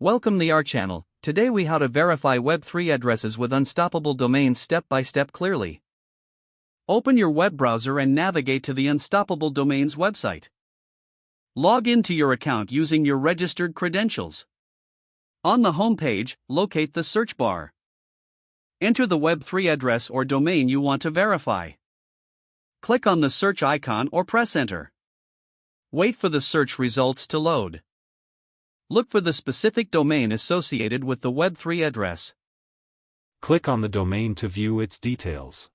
Welcome to our channel. Today we how to verify web3 addresses with unstoppable domains step by step clearly. Open your web browser and navigate to the Unstoppable Domains website. Log into your account using your registered credentials. On the home page, locate the search bar. Enter the web3 address or domain you want to verify. Click on the search icon or press enter. Wait for the search results to load. Look for the specific domain associated with the web3 address. Click on the domain to view its details.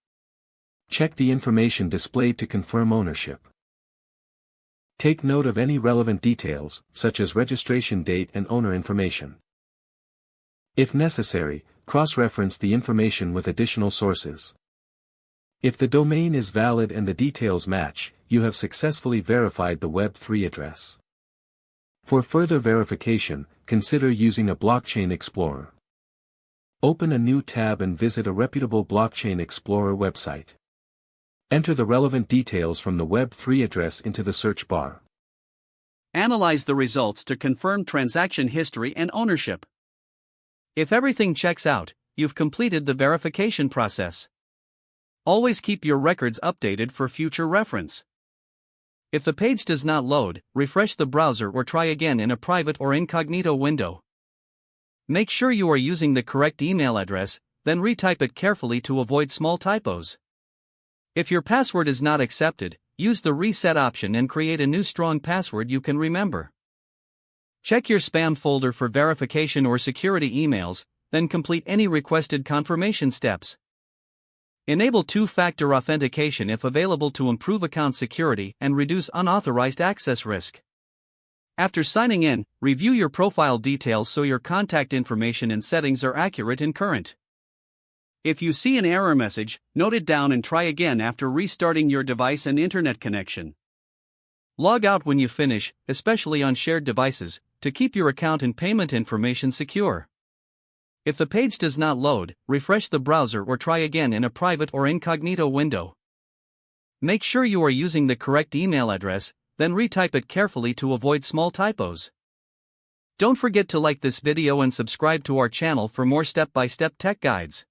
Check the information displayed to confirm ownership. Take note of any relevant details, such as registration date and owner information. If necessary, cross-reference the information with additional sources. If the domain is valid and the details match, you have successfully verified the web3 address. For further verification, consider using a blockchain explorer. Open a new tab and visit a reputable blockchain explorer website. Enter the relevant details from the web3 address into the search bar. Analyze the results to confirm transaction history and ownership. If everything checks out, you've completed the verification process. Always keep your records updated for future reference. If the page does not load, refresh the browser or try again in a private or incognito window. Make sure you are using the correct email address, then retype it carefully to avoid small typos. If your password is not accepted, use the reset option and create a new strong password you can remember. Check your spam folder for verification or security emails, then complete any requested confirmation steps. Enable two-factor authentication if available to improve account security and reduce unauthorized access risk. After signing in, review your profile details so your contact information and settings are accurate and current. If you see an error message, note it down and try again after restarting your device and internet connection. Log out when you finish, especially on shared devices, to keep your account and payment information secure. If the page does not load, refresh the browser or try again in a private or incognito window. Make sure you are using the correct email address, then retype it carefully to avoid small typos. Don't forget to like this video and subscribe to our channel for more step-by-step tech guides.